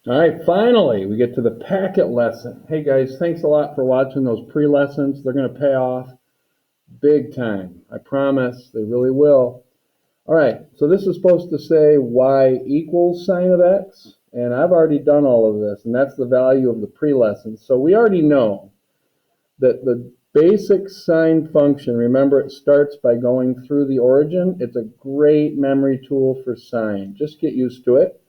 All right, finally, we get to the packet lesson. Hey guys, thanks a lot for watching those pre-lessons. They're going to pay off big time. I promise they really will. All right, so this is supposed to say y equals sine of x, and I've already done all of this, and that's the value of the pre-lesson. So we already know that the basic sine function, remember it starts by going through the origin. It's a great memory tool for sine. Just get used to it.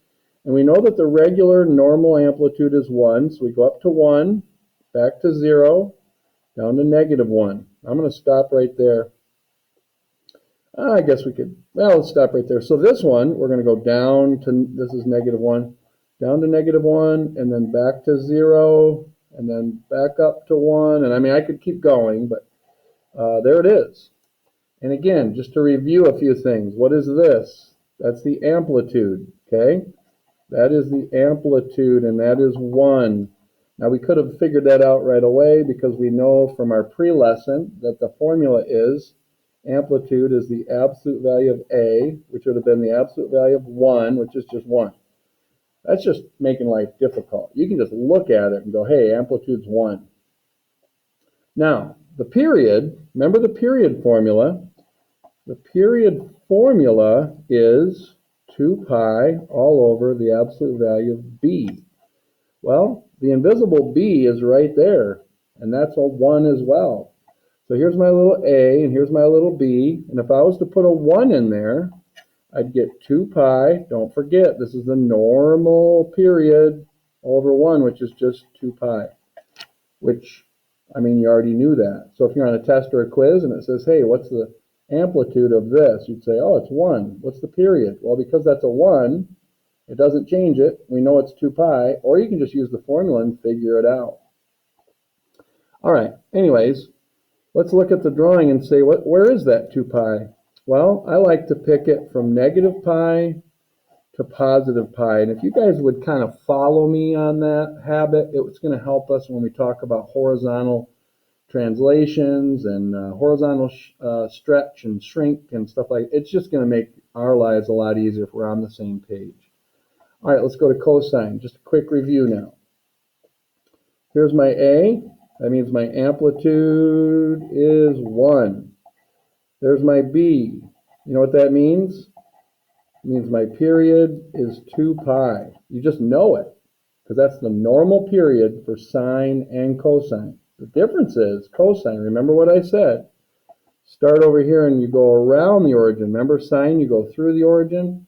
And we know that the regular normal amplitude is 1, so we go up to 1, back to 0, down to -1. I'm going to stop right there. I guess we could, well, let's stop right there. So this one, we're going to go down to, this is -1, down to -1, and then back to 0, and then back up to 1. And I mean, I could keep going, but there it is. And again, just to review a few things, what is this? That's the amplitude, okay? That is the amplitude, and that is 1. Now, we could have figured that out right away because we know from our pre-lesson that the formula is amplitude is the absolute value of A, which would have been the absolute value of 1, which is just 1. That's just making life difficult. You can just look at it and go, hey, amplitude's 1. Now, the period, remember the period formula. The period formula is 2 pi all over the absolute value of b. Well, the invisible b is right there, and that's a 1 as well. So here's my little a, and here's my little b, and if I was to put a 1 in there, I'd get 2 pi. Don't forget, this is the normal period over 1, which is just 2 pi, which, I mean, you already knew that. So if you're on a test or a quiz and it says, hey, what's the amplitude of this? You'd say, oh, it's 1. What's the period? Well, because that's a 1, it doesn't change it. We know it's 2 pi, or you can just use the formula and figure it out. All right, anyways, let's look at the drawing and say, where is that 2 pi? Well, I like to pick it from -pi to +pi. And if you guys would kind of follow me on that habit, it's going to help us when we talk about horizontal translations and horizontal stretch and shrink and stuff like that. It's just going to make our lives a lot easier if we're on the same page. All right, let's go to cosine. Just a quick review now. Here's my A. That means my amplitude is 1. There's my B. You know what that means? It means my period is 2 pi. You just know it because that's the normal period for sine and cosine. The difference is cosine, remember what I said, start over here and you go around the origin. Remember sine, you go through the origin.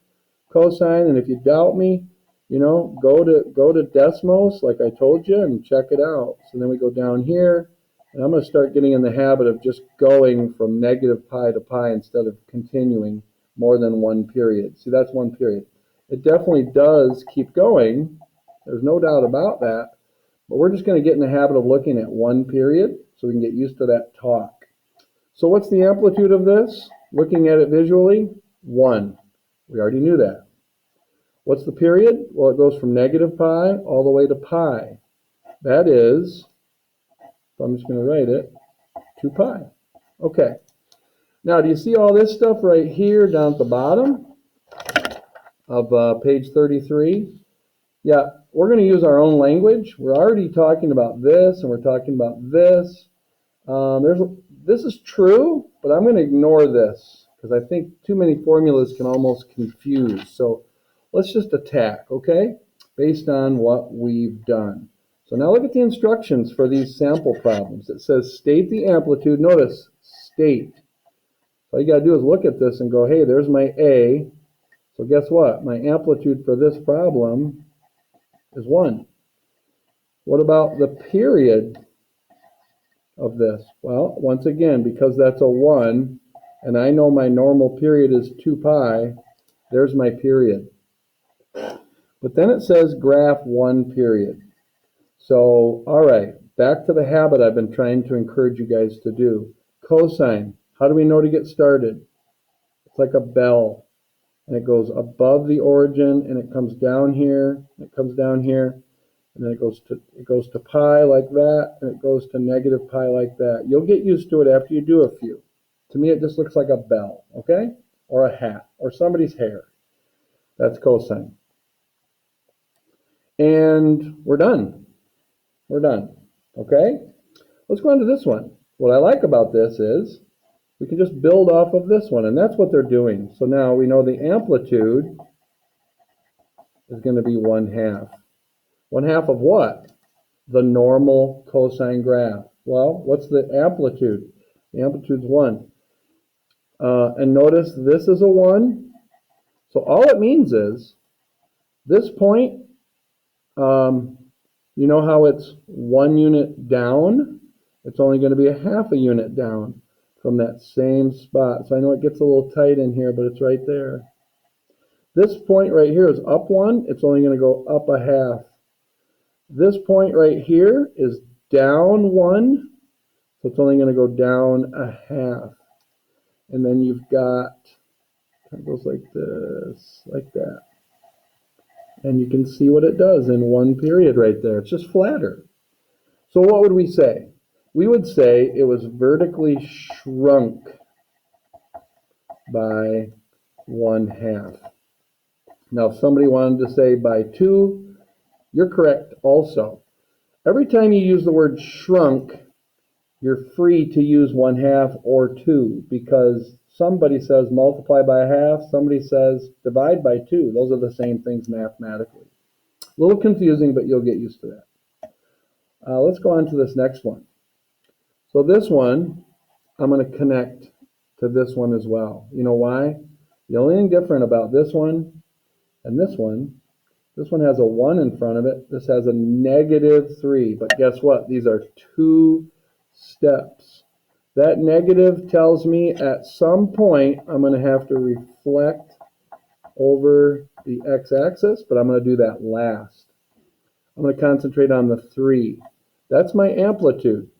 Cosine, and if you doubt me, you know, go to Desmos like I told you and check it out. So then we go down here, and I'm going to start getting in the habit of just going from -pi to pi instead of continuing more than one period. See, that's one period. It definitely does keep going. There's no doubt about that. But we're just going to get in the habit of looking at one period so we can get used to that talk. So what's the amplitude of this? Looking at it visually, 1. We already knew that. What's the period? Well, it goes from -pi all the way to pi. That is, I'm just going to write it, 2 pi. Okay. Now, do you see all this stuff right here down at the bottom of page 33? Yeah, we're going to use our own language. We're already talking about this, and we're talking about this. This is true, but I'm going to ignore this because I think too many formulas can almost confuse. So let's just attack, okay, based on what we've done. So now look at the instructions for these sample problems. It says state the amplitude. Notice, state. All you got to do is look at this and go, hey, there's my A. So guess what? My amplitude for this problem is 1. What about the period of this? Well, once again, because that's a 1, and I know my normal period is 2 pi, there's my period. But then it says graph 1 period. So, all right, back to the habit I've been trying to encourage you guys to do. Cosine, how do we know to get started? It's like a bell, and it goes above the origin, and it comes down here, and it comes down here, and then it goes to pi like that, and it goes to -pi like that. You'll get used to it after you do a few. To me, it just looks like a bell, okay? Or a hat, or somebody's hair. That's cosine. And we're done. We're done. Okay? Let's go on to this one. What I like about this is we can just build off of this one, and that's what they're doing. So now we know the amplitude is going to be 1/2. 1/2 of what? The normal cosine graph. Well, what's the amplitude? The amplitude's 1. And notice this is a 1. So all it means is this point, you know how it's 1 unit down? It's only going to be a 1/2 a unit down from that same spot. So I know it gets a little tight in here, but it's right there. This point right here is up 1. It's only going to go up a 1/2. This point right here is down 1. So it's only going to go down a 1/2. And then you've got, it goes like this, like that. And you can see what it does in one period right there. It's just flatter. So what would we say? We would say it was vertically shrunk by 1/2. Now, if somebody wanted to say by 2, you're correct also. Every time you use the word shrunk, you're free to use 1/2 or 2, because somebody says multiply by a 1/2, somebody says divide by 2. Those are the same things mathematically. A little confusing, but you'll get used to that. Let's go on to this next one. So this one, I'm going to connect to this one as well. You know why? The only thing different about this one and this one has a 1 in front of it. This has a -3. But guess what? These are 2 steps. That negative tells me at some point I'm going to have to reflect over the x-axis, but I'm going to do that last. I'm going to concentrate on the 3. That's my amplitude.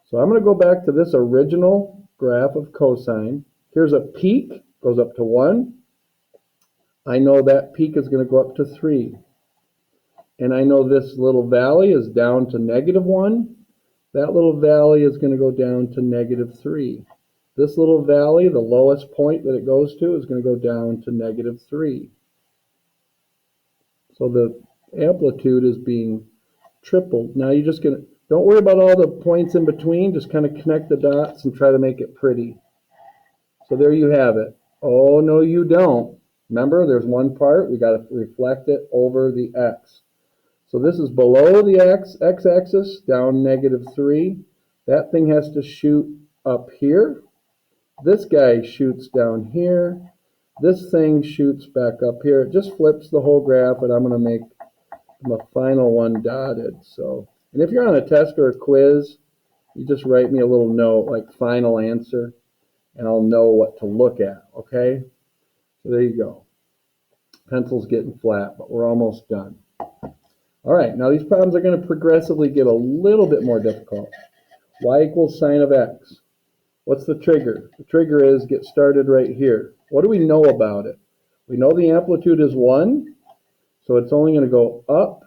So I'm going to go back to this original graph of cosine. Here's a peak, goes up to 1. I know that peak is going to go up to 3. And I know this little valley is down to -1. That little valley is going to go down to -3. This little valley, the lowest point that it goes to, is going to go down to -3. So the amplitude is being tripled. Now you're just going to, don't worry about all the points in between, just kind of connect the dots and try to make it pretty. So there you have it. Oh, no, you don't. Remember, there's one part, we got to reflect it over the x. So this is below the x-axis, down -3. That thing has to shoot up here. This guy shoots down here. This thing shoots back up here. It just flips the whole graph, and I'm going to make the final one dotted. So, and if you're on a test or a quiz, you just write me a little note like final answer, and I'll know what to look at, okay? So there you go. Pencil's getting flat, but we're almost done. All right, now these problems are going to progressively get a little bit more difficult. Y equals sine of x. What's the trigger? The trigger is get started right here. What do we know about it? We know the amplitude is 1, so it's only going to go up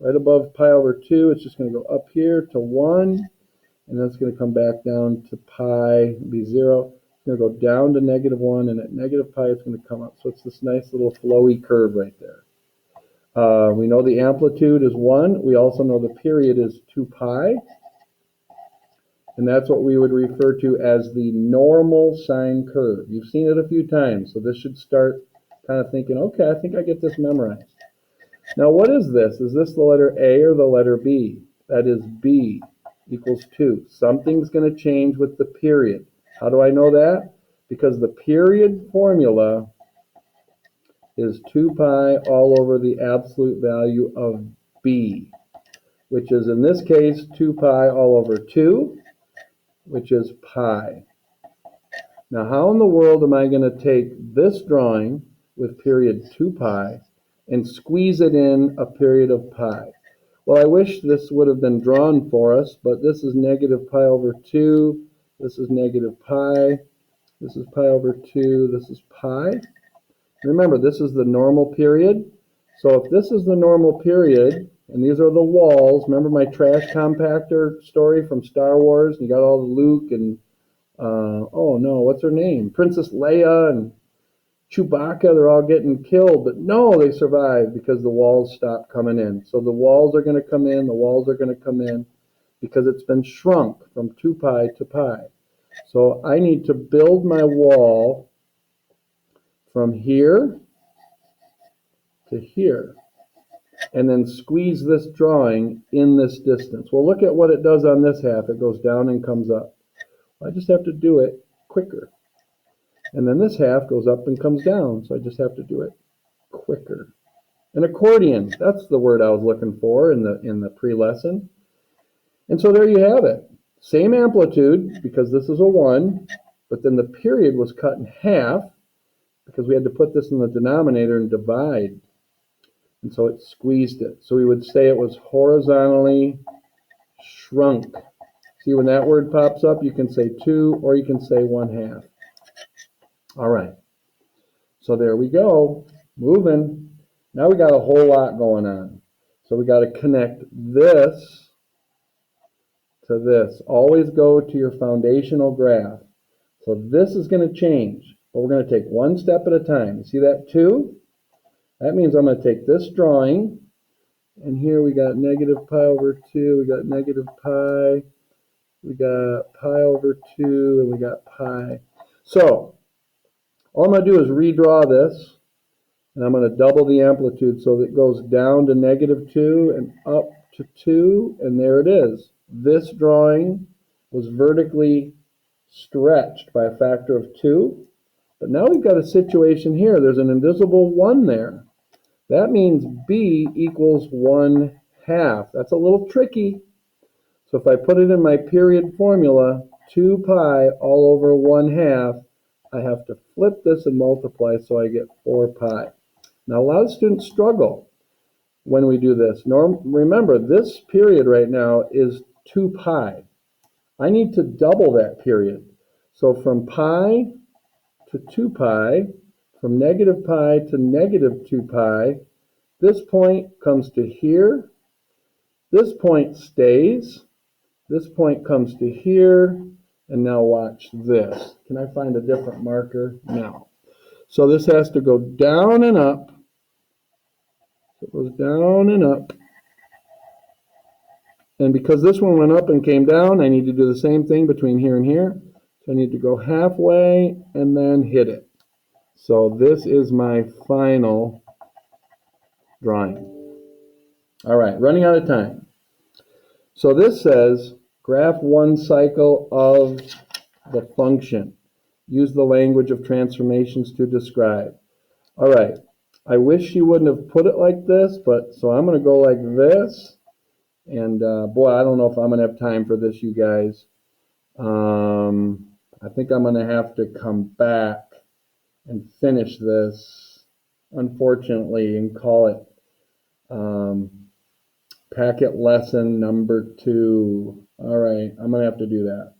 right above pi over 2. It's just going to go up here to 1, and then it's going to come back down to pi, be 0. It's going to go down to -1, and at -pi it's going to come up. So it's this nice little flowy curve right there. We know the amplitude is 1. We also know the period is 2 pi. And that's what we would refer to as the normal sine curve. You've seen it a few times, so this should start kind of thinking, okay, I think I get this memorized. Now what is this? Is this the letter A or the letter B? That is B equals 2. Something's going to change with the period. How do I know that? Because the period formula is 2 pi all over the absolute value of B, which is in this case 2 pi all over 2, which is pi. Now how in the world am I going to take this drawing with period 2 pi and squeeze it in a period of pi? Well, I wish this would have been drawn for us, but this is -pi over 2, this is -pi, this is pi over 2, this is pi. Remember, this is the normal period. So if this is the normal period, and these are the walls, remember my trash compactor story from Star Wars? You got all the Luke and, oh no, what's her name? Princess Leia and Chewbacca, they're all getting killed, but no, they survive because the walls stop coming in. So the walls are going to come in, the walls are going to come in because it's been shrunk from 2 pi to pi. So I need to build my wall from here to here and then squeeze this drawing in this distance. Well, look at what it does on this half. It goes down and comes up. I just have to do it quicker. And then this half goes up and comes down, so I just have to do it quicker. An accordion, that's the word I was looking for in the pre-lesson. And so there you have it. Same amplitude, because this is a 1, but then the period was cut in half because we had to put this in the denominator and divide. And so it squeezed it. So we would say it was horizontally shrunk. See, when that word pops up, you can say 2 or you can say 1/2. All right. So there we go. Moving. Now we got a whole lot going on. So we got to connect this to this. Always go to your foundational graph. So this is going to change, but we're going to take one step at a time. You see that 2? That means I'm going to take this drawing, and here we got negative pi over 2, we got negative pi, we got pi over 2, and we got pi. So all I'm going to do is redraw this, and I'm going to double the amplitude so that it goes down to negative 2 and up to 2, and there it is. This drawing was vertically stretched by a factor of 2, but now we've got a situation here. There's an invisible 1 there. That means b equals 1/2. That's a little tricky. So if I put it in my period formula, 2 pi all over 1/2, I have to flip this and multiply so I get 4 pi. Now a lot of students struggle when we do this. Remember, this period right now is 2 pi. I need to double that period. So from pi to 2 pi, from negative pi to negative 2 pi, this point comes to here, this point stays, this point comes to here, and now watch this. Can I find a different marker? No. So this has to go down and up. So it goes down and up. And because this one went up and came down, I need to do the same thing between here and here. So I need to go halfway and then hit it. So this is my final drawing. All right, running out of time. So this says, graph one cycle of the function. Use the language of transformations to describe. All right, I wish you wouldn't have put it like this, but so I'm going to go like this. And boy, I don't know if I'm going to have time for this, you guys. I think I'm going to have to come back and finish this, unfortunately, and call it packet lesson number 2. All right, I'm going to have to do that.